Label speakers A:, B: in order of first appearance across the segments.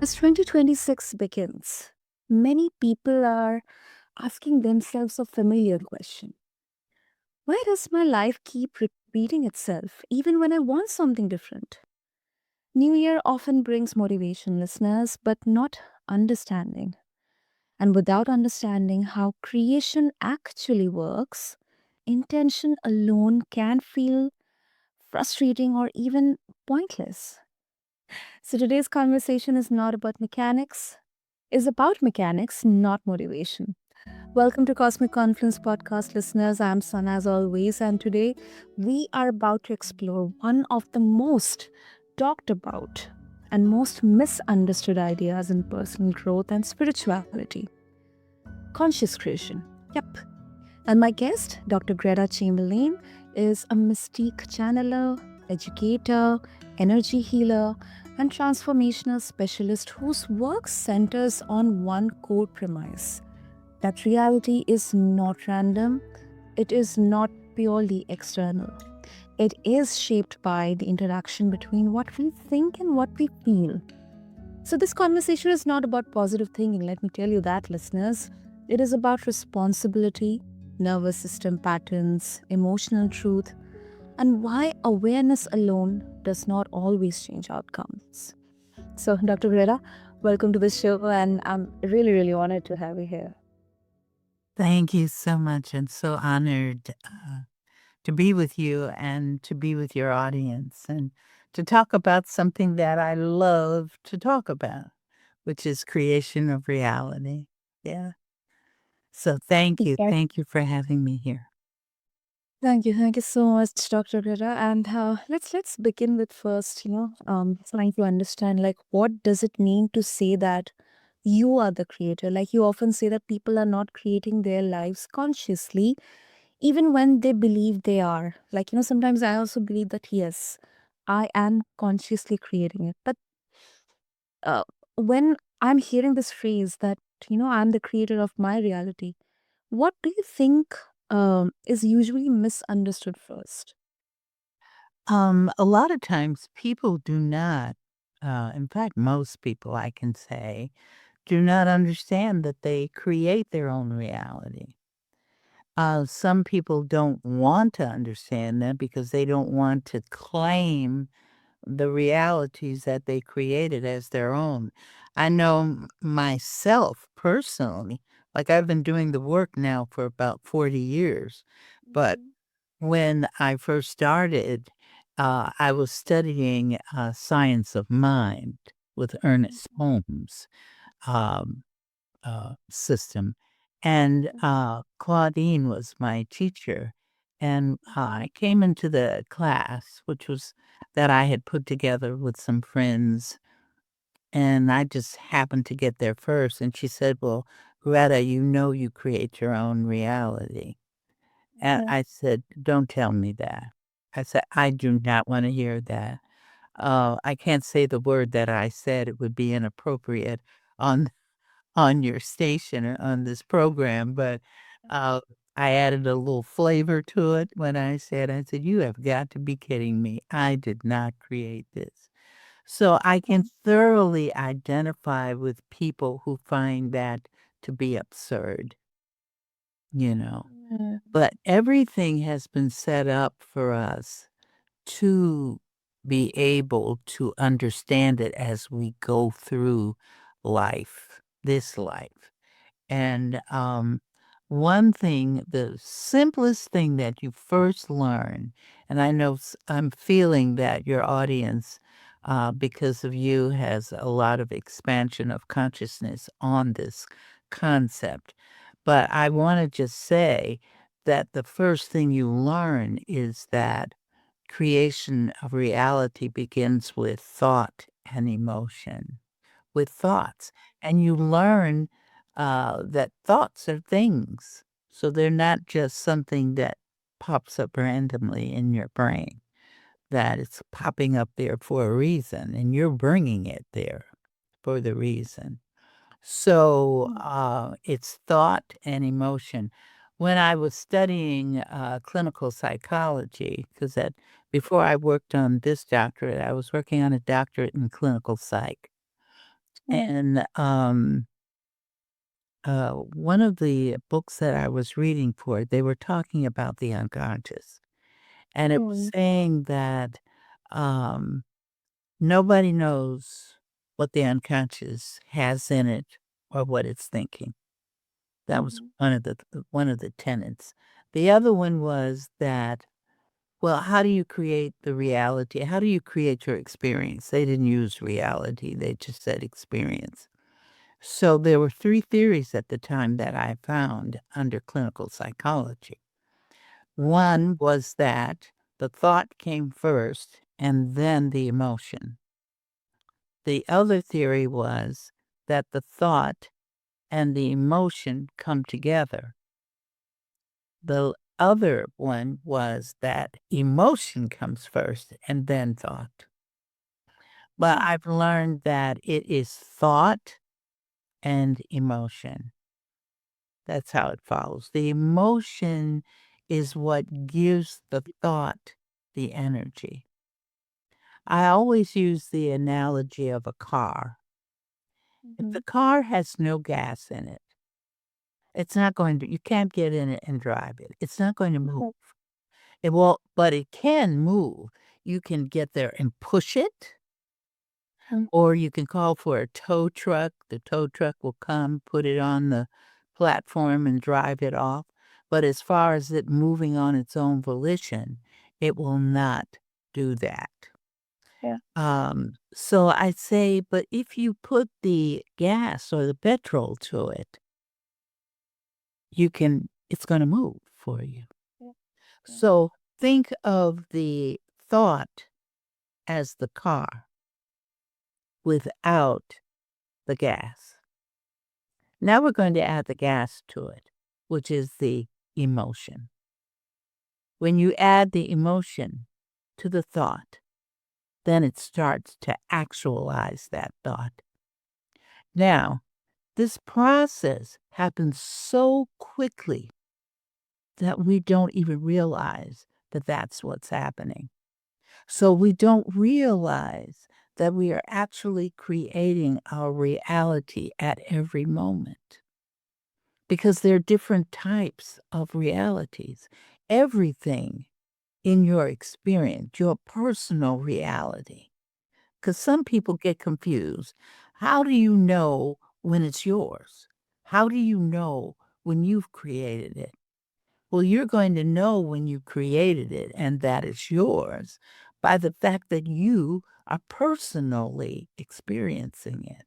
A: As 2026 begins, many people are asking themselves a familiar question. Why does my life keep repeating itself even when I want something different? New Year often brings motivation, listeners, but not understanding. And without understanding how creation actually works, intention alone can feel frustrating or even pointless. So today's conversation is about mechanics, not motivation. Welcome to Cosmic Confluence podcast listeners. I'm Sana as always, and today we are about to explore one of the most talked about and most misunderstood ideas in personal growth and spirituality: conscious creation. Yep. And my guest, Dr. Gretta Chamberlain, is a mystique channeler, educator, energy healer, and transformational specialist whose work centers on one core premise: that reality is not random, it is not purely external. It is shaped by the interaction between what we think and what we feel. So, this conversation is not about positive thinking, let me tell you that, listeners. It is about responsibility, nervous system patterns, emotional truth, and why awareness alone does not always change outcomes. So, Dr. Greta, welcome to the show, and I'm really, really honored to have you here.
B: Thank you so much, and so honored to be with you and to be with your audience and to talk about something that I love to talk about, which is creation of reality. Yeah. So thank you.
A: Yes.
B: Thank you for having me here.
A: Thank you so much, Dr. Greta. And let's begin with first, trying to understand, like, what does it mean to say that you are the creator? Like, you often say that people are not creating their lives consciously, even when they believe they are. Like, sometimes I also believe that yes, I am consciously creating it. But uh, when I'm hearing this phrase that I'm the creator of my reality, what do you think is usually misunderstood first?
B: A lot of times people do not, in fact, most people I can say, do not understand that they create their own reality. Some people don't want to understand that because they don't want to claim the realities that they created as their own. I know myself personally, like I've been doing the work now for about 40 years, but
A: Mhm.
B: when I first started, I was studying science of mind with Ernest Holmes. Um, system. And Claudine was my teacher. And I came into the class, which was that I had put together with some friends. And I just happened to get there first. And she said, "Well, Greta, you know you create your own reality." And
A: Yeah.
B: I said, "Don't tell me that." I said, "I do not want to hear that. I can't say the word that I said. It would be inappropriate on your station or on this program, but, uh, I added a little flavor to it when I said, "You have got to be kidding me. I did not create this." So I can thoroughly identify with people who find that to be absurd, you know?
A: Yeah.
B: But everything has been set up for us to be able to understand it as we go through life, this life. And one thing, the simplest thing that you first learn, and I know I'm feeling that your audience, because of you, has a lot of expansion of consciousness on this concept. But I want to just say that the first thing you learn is that creation of reality begins with thought and emotion, with thoughts. And you learn that thoughts are things. So they're not just something that pops up randomly in your brain, that it's popping up there for a reason, and you're bringing it there for the reason. So, it's thought and emotion. When I was studying, clinical psychology, because that before I worked on this doctorate, I was working on a doctorate in clinical psych. And one of the books that I was reading for, they were talking about the unconscious. And it was saying that um, nobody knows what the unconscious has in it or what it's thinking. That was one of the tenets. The other one was that, well, how do you create the reality? How do you create your experience? They didn't use reality, they just said experience. So there were 3 theories at the time that I found under clinical psychology. One was that the thought came first and then the emotion. The other theory was that the thought and the emotion come together. The other one was that emotion comes first and then thought. But I've learned that it is thought and emotion. That's how it follows. The emotion is what gives the thought the energy. I always use the analogy of a car. If the car has no gas in it, it's not going to, you can't get in it and drive it. It's not going to move. It will, but it can move. You can get there and push it, or you can call for a tow truck. The tow truck will come, put it on the platform and drive it off. But as far as it moving on its own volition, it will not do that. So I say, but if you put the gas or the petrol to it, it's gonna move for you. So think of the thought as the car without the gas. Now we're going to add the gas to it, which is the emotion. When you add the emotion to the thought, then it starts to actualize that thought. Now, this process happens so quickly that we don't even realize that that's what's happening. So we don't realize that we are actually creating our reality at every moment because there are different types of realities. Everything in your experience, your personal reality, because some people get confused. How do you know when it's yours? How do you know when you've created it? Well, you're going to know when you created it and that it's yours by the fact that you are personally experiencing it.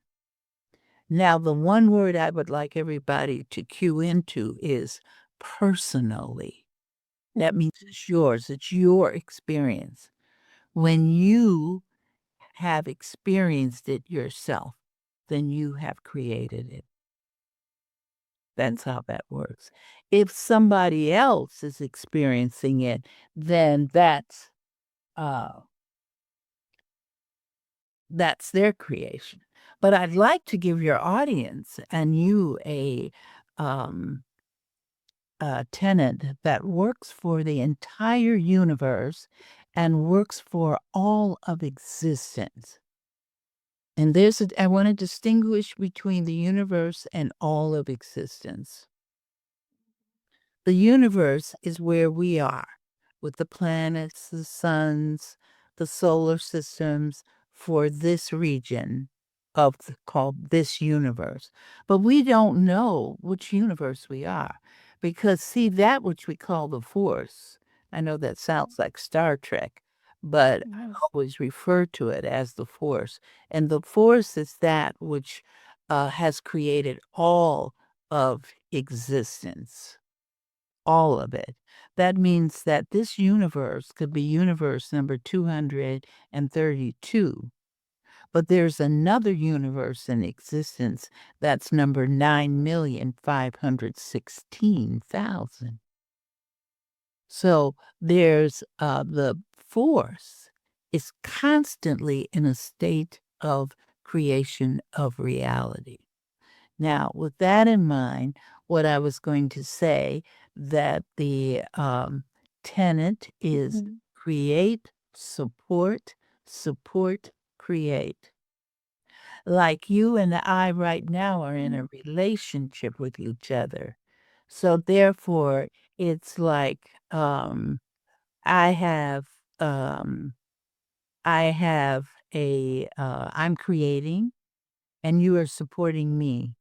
B: Now, the one word I would like everybody to cue into is personally. That means it's yours, it's your experience. When you have experienced it yourself, then you have created it. That's how that works. If somebody else is experiencing it, then uh that's their creation. But I'd like to give your audience and you um a tenet that works for the entire universe and works for all of existence. And I want to distinguish between the universe and all of existence. The universe is where we are with the planets, the suns, the solar systems for this region called this universe. But we don't know which universe we are because see that which we call the force. I know that sounds like Star Trek, but I always refer to it as the force. And the force is that which has created all of existence, all of it. That means that this universe could be universe number 232, but there's another universe in existence that's number 9,516,000. So there's the force is constantly in a state of creation of reality. Now, with that in mind, what I was going to say that the tenet is create, support, support, create. like you and I right now are in a relationship with each other. So therefore, it's like, I have, um, I have I'm creating and you are supporting me,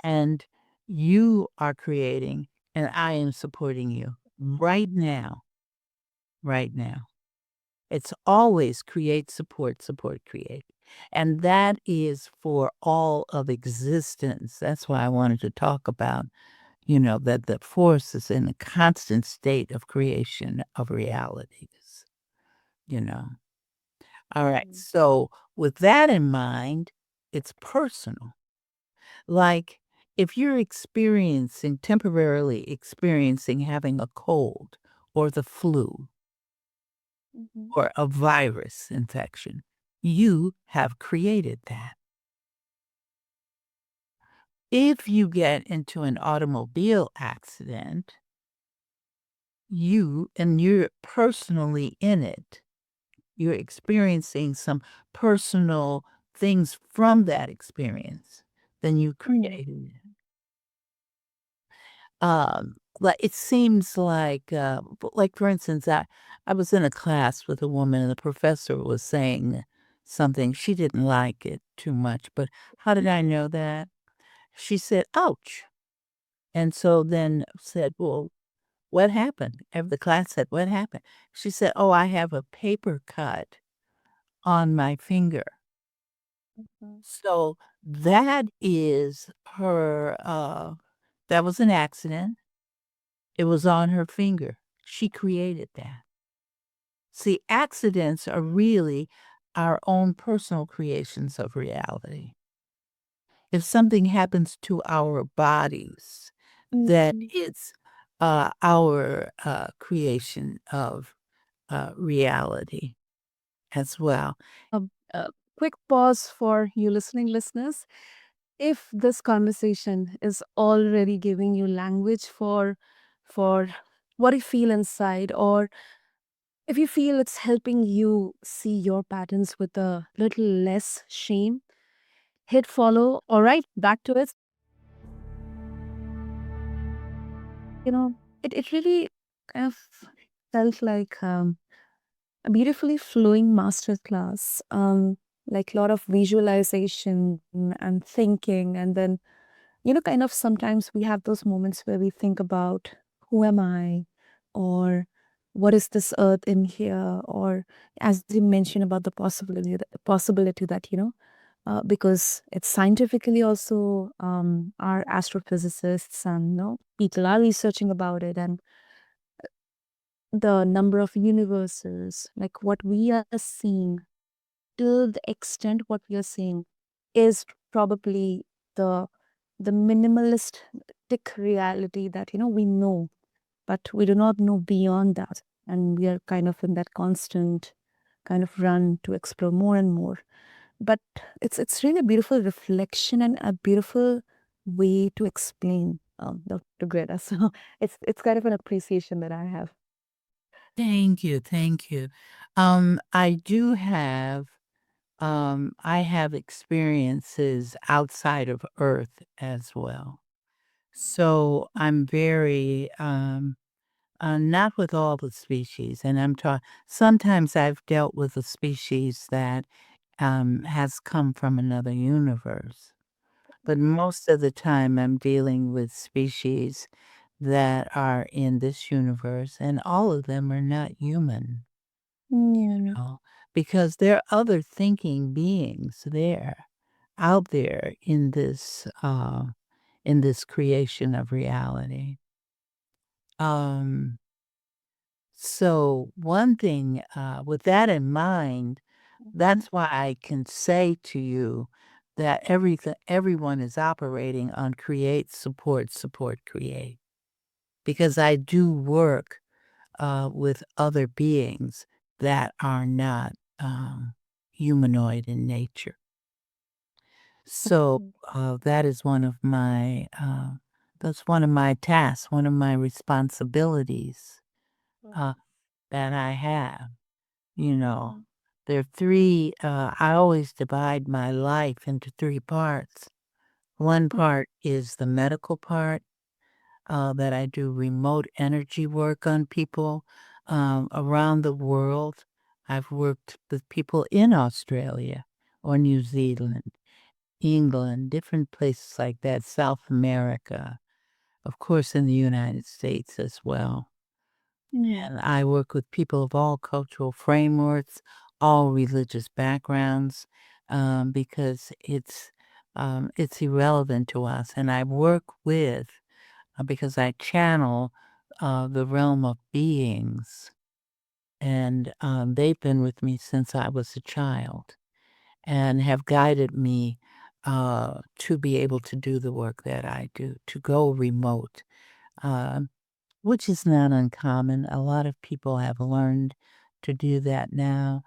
B: and you are creating and I am supporting you right now, right now. It's always create, support, support, create. And that is for all of existence. That's why I wanted to talk about, that the force is in a constant state of creation of realities, you know. All right.
A: Mhm.
B: So with that in mind, it's personal. Like if you're temporarily experiencing having a cold or the flu,
A: Mhm.
B: or a virus infection. You have created that. If you get into an automobile accident, you're personally in it. You're experiencing some personal things from that experience. Then you
A: Mm.
B: created it. Like it seems like for instance, I was in a class with a woman and the professor was saying something. She didn't like it too much, but how did I know that? She said, "Ouch." And so then said, "Well, what happened?" And the class said, "What happened?" She said, "Oh, I have a paper cut on my finger."
A: Mhm.
B: So that was an accident. It was on her finger. She created that. See, accidents are really our own personal creations of reality. If something happens to our bodies, then
A: Mhm.
B: it's our creation of reality as well.
A: A quick pause for you listening listeners. If this conversation is already giving you language for what you feel inside, or if you feel it's helping you see your patterns with a little less shame, hit follow. All right, back to it. It really kind of felt like a beautifully flowing masterclass, like a lot of visualization and thinking. And then, kind of sometimes we have those moments where we think about who am I, or what is this earth in here, or as you mentioned about the possibility that, because it's scientifically also our astrophysicists and people are researching about it, and the number of universes, like what we are seeing, till the extent what we are seeing is probably the the minimalistic reality that we know, but we do not know beyond that, and we are kind of in that constant kind of run to explore more and more. But it's really a beautiful reflection and a beautiful way to explain, Dr. Greta. So it's kind of an appreciation that I have.
B: Thank you, thank you. I do have I have experiences outside of Earth as well. So I'm very not with all the species, and sometimes I've dealt with a species that has come from another universe. But most of the time, I'm dealing with species that are in this universe, and all of them are not human,
A: Yeah.
B: know, because there are other thinking beings out there in this creation of reality. Um, so one thing, with that in mind,
A: Mhm.
B: that's why I can say to you that everyone is operating on create, support, support, create. Because I do work with other beings that are not humanoid in nature. So
A: Mhm.
B: that is that's one of my tasks, one of my responsibilities uh, that I have, you know.
A: Mhm.
B: There are 3, I always divide my life into 3 parts. One part is the medical part, that I do remote energy work on people, around the world. I've worked with people in Australia or New Zealand, England, different places like that, South America, of course, in the United States as well.
A: Mm.
B: And I work with people of all cultural frameworks, all religious backgrounds, because it's irrelevant to us. And I work with, because I channel the realm of beings, and they've been with me since I was a child and have guided me to be able to do the work that I do, to go remote. Um, which is not uncommon. A lot of people have learned to do that now.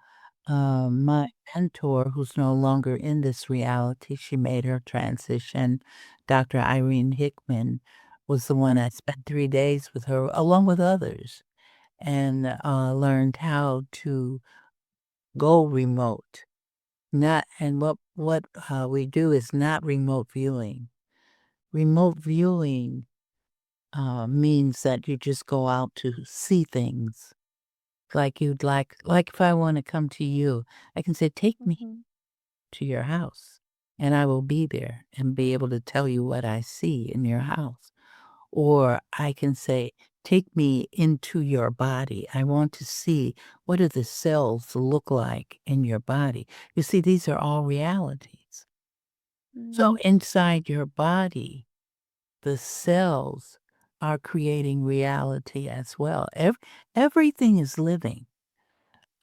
B: My mentor, who's no longer in this reality, she made her transition. Dr. Irene Hickman was the one I spent 3 days with her, along with others, and learned how to go remote. Not and what we do is not remote viewing. Remote viewing means that you just go out to see things like you'd like if I wanna come to you, I can say, "Take me
A: Mhm.
B: to your house," and I will be there and be able to tell you what I see in your house. Or I can say, "Take me into your body. I want to see what do the cells look like in your body." You see, these are all realities. So
A: Mm.
B: inside your body, the cells are creating reality as well. Everything is living.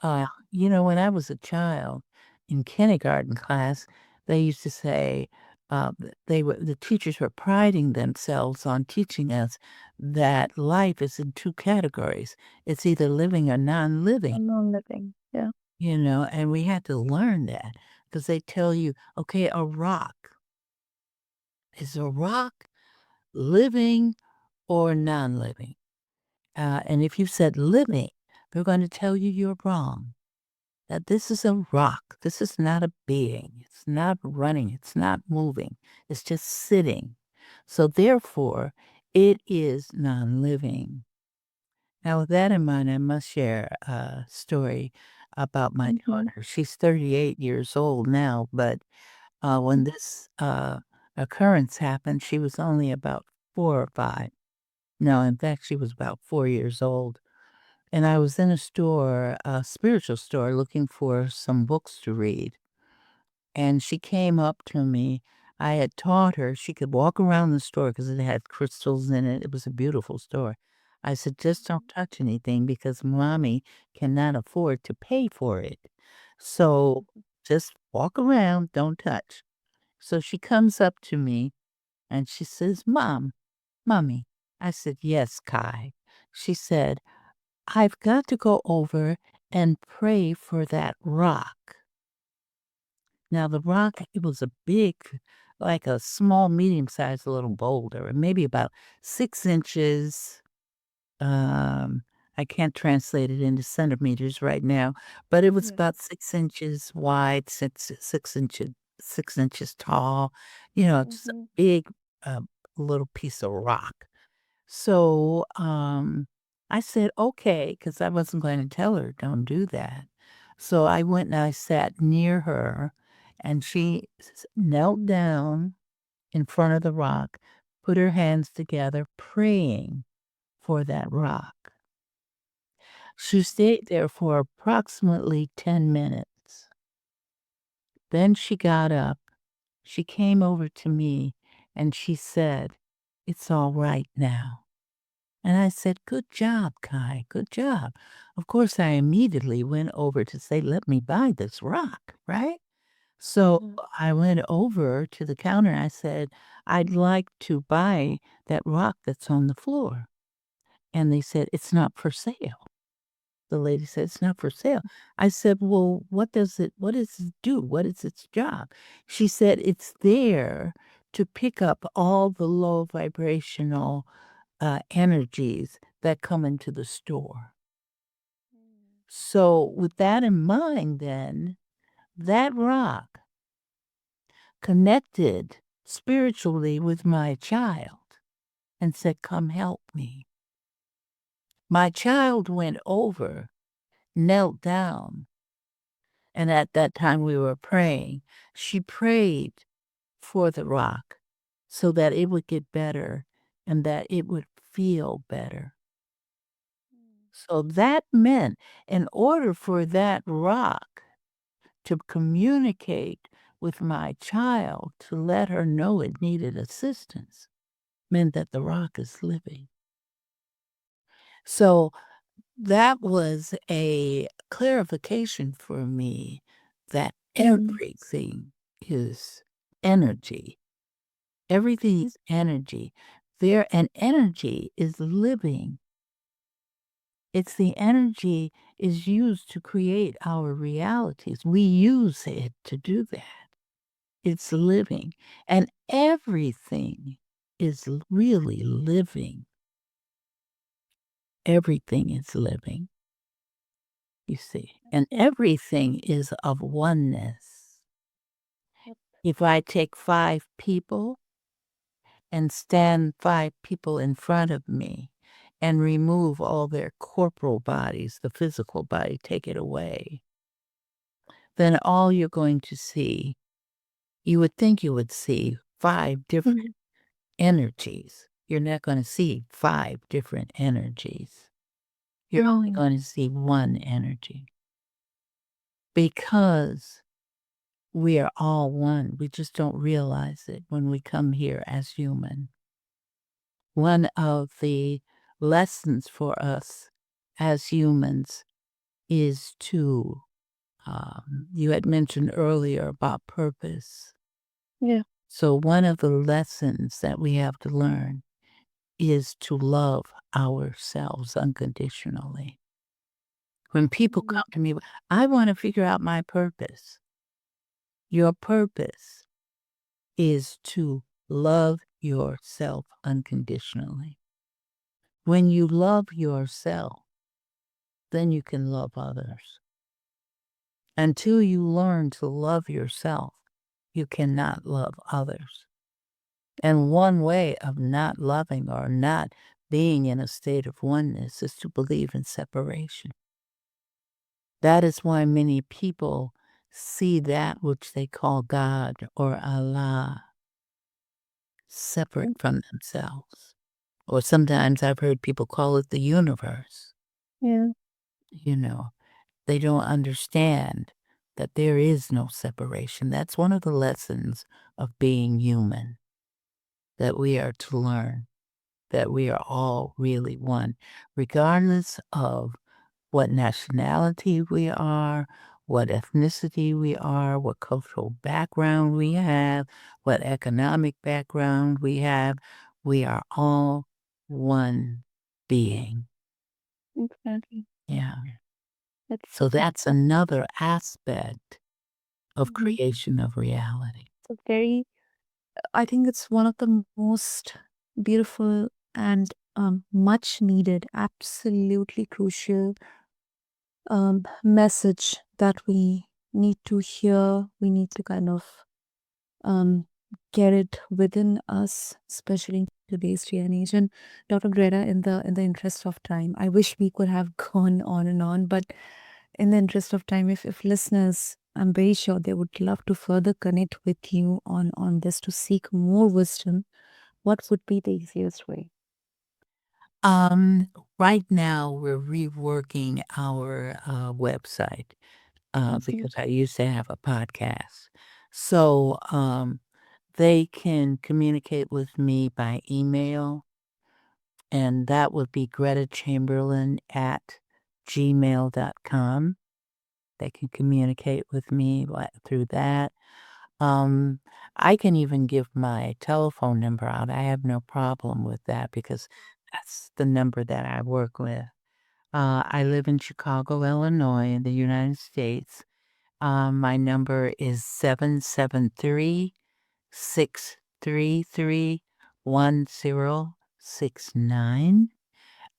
B: When I was a child in kindergarten class, they used to say, the teachers were priding themselves on teaching us that life is in 2 categories. It's either living or non-living,
A: Unknown living. Yeah.
B: and we had to learn that because they tell you, okay, a rock. Is a rock living or non-living? And if you said living, they're going to tell you you're wrong. That this is a rock. This is not a being. It's not running. It's not moving. It's just sitting. So therefore, it is non-living. Now, with that in mind, I must share a story about my
A: Mhm.
B: daughter. She's 38 years old now, but when this occurrence happened, she was only about 4 or 5. No, in fact, she was about 4 years old. And I was in a store, a spiritual store, looking for some books to read. And she came up to me. I had taught her she could walk around the store because it had crystals in it. It was a beautiful store. I said, just don't touch anything because mommy cannot afford to pay for it. So just walk around, don't touch. So she comes up to me and she says, Mommy. I said, yes, Kai. She said, I've got to go over and pray for that rock. Now the rock, it was a big, like a small, medium-sized little boulder, and maybe about 6 inches. Um, I can't translate it into centimeters right now, but it was
A: Yeah.
B: about 6 inches wide, 6 inches tall. Just a
A: Mhm.
B: big, uh, little piece of rock. So, I said, "Okay," because I wasn't going to tell her, "Don't do that." So I went and I sat near her, and she knelt down in front of the rock, put her hands together, praying for that rock. She stayed there for approximately 10 minutes. Then she got up, she came over to me, and she said, "It's all right now." And I said, "Good job, Kai, good job." Of course, I immediately went over to say, "Let me buy this rock," right? So
A: Mhm.
B: I went over to the counter and I said, "I'd like to buy that rock that's on the floor." And they said, "It's not for sale." The lady said, "It's not for sale." I said, "Well, what does it do? What is its job?" She said, "It's there to pick up all the low vibrational energies that come into the store." So with that in mind then, that rock connected spiritually with my child and said, "Come help me." My child went over, knelt down, and at that time we were praying. She prayed for the rock so that it would get better and that it would feel better. So that meant in order for that rock to communicate with my child to let her know it needed assistance meant that the rock is living. So that was a clarification for me that everything is energy. Everything is energy. There and energy is living. It's the energy is used to create our realities. We use it to do that. It's living, and everything is really living. Everything is living, you see, and everything is of oneness. If I take 5 people and stand 5 people in front of me and remove all their corporal bodies, the physical body, take it away, then all you're going to see, you would think you would see 5 different energies. You're not gonna see 5 different energies. You're only gonna see one energy because we are all one. We just don't realize it when we come here as human. One of the lessons for us as humans is to, you had mentioned earlier about purpose.
A: Yeah.
B: So one of the lessons that we have to learn is to love ourselves unconditionally. When people come to me, I want to figure out my purpose. Your purpose is to love yourself unconditionally. When you love yourself, then you can love others. Until you learn to love yourself, you cannot love others. And one way of not loving or not being in a state of oneness is to believe in separation. That is why many people see that which they call God or Allah separate from themselves. Or sometimes I've heard people call it the universe.
A: Yeah.
B: You know, they don't understand that there is no separation. That's one of the lessons of being human that we are to learn, that we are all really one, regardless of what nationality we are, what ethnicity we are, what cultural background we have, what economic background we have. We are all one being.
A: Exactly.
B: Yeah.
A: It's
B: So that's another aspect of
A: Mhm.
B: creation of reality.
A: It's a very, I think it's one of the most beautiful and much needed, absolutely crucial message that we need to hear. We need to kind of um, get it within us, especially in today's day and age. And Dr. Greta, in the interest of time, I wish we could have gone on and on, but in the interest of time, if listeners, I'm very sure they would love to further connect with you on this to seek more wisdom. What would be the easiest way?
B: Um, right now we're reworking our website
A: Okay.
B: because I used to have a podcast. So they can communicate with me by email, and that would be Gretta Chamberlain at gmail.com. They can communicate with me through that. Um, I can even give my telephone number out. I have no problem with that because that's the number that I work with. I live in Chicago, Illinois, in the United States. My number is 773-633-1069.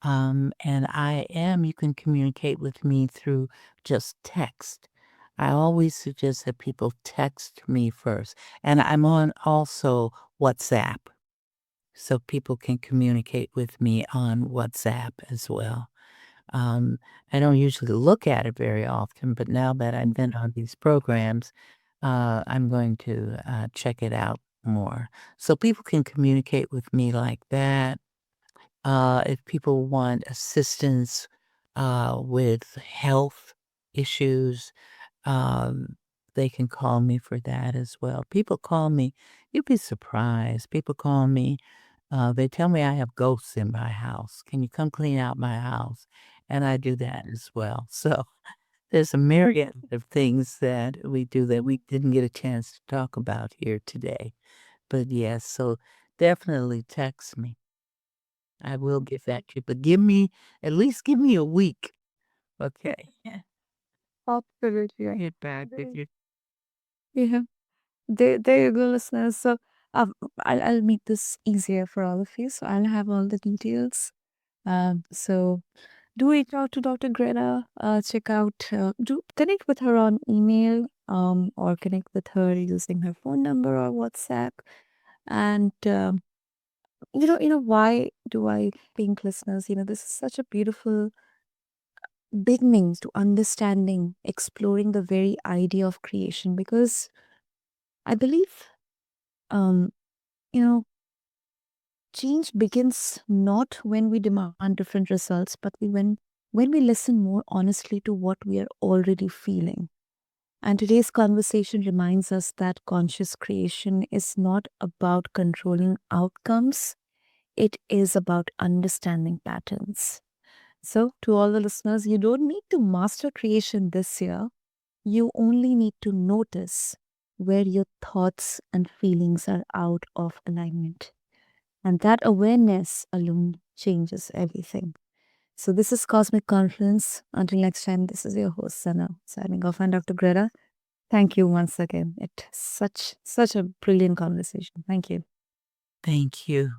B: And you can communicate with me through just text. I always suggest that people text me first. And I'm on also WhatsApp, so people can communicate with me on WhatsApp as well. Um, I don't usually look at it very often, but now that I've been on these programs, I'm going to check it out more. So people can communicate with me like that. If people want assistance with health issues, um, they can call me for that as well. People call me, you'd be surprised. People call me, they tell me I have ghosts in my house. Can you come clean out my house? And I do that as well. So there's a myriad of things that we do that we didn't get a chance to talk about here today. But yes, so definitely text me. I will get that to you, but at least give me a week. Okay. Yeah.
A: Absolutely right.
B: Get back with you.
A: Yeah. There you go, listeners. So I'll make this easier for all of you. So I'll have all the details. So do reach out to Dr. Greta. Check out, do connect with her on email, or connect with her using her phone number or WhatsApp. And why do I think, listeners? This is such a beautiful beginning to understanding, exploring the very idea of creation, because I believe, um, you know, change begins not when we demand different results, but when we listen more honestly to what we are already feeling. And today's conversation reminds us that conscious creation is not about controlling outcomes, it is about understanding patterns. So, to all the listeners, you don't need to master creation this year. You only need to notice where your thoughts and feelings are out of alignment. And that awareness alone changes everything. So, this is Cosmic Confluence. Until next time, this is your host, Sana, signing off. And Dr. Greta, thank you once again. It's such a brilliant conversation. Thank you.
B: Thank you.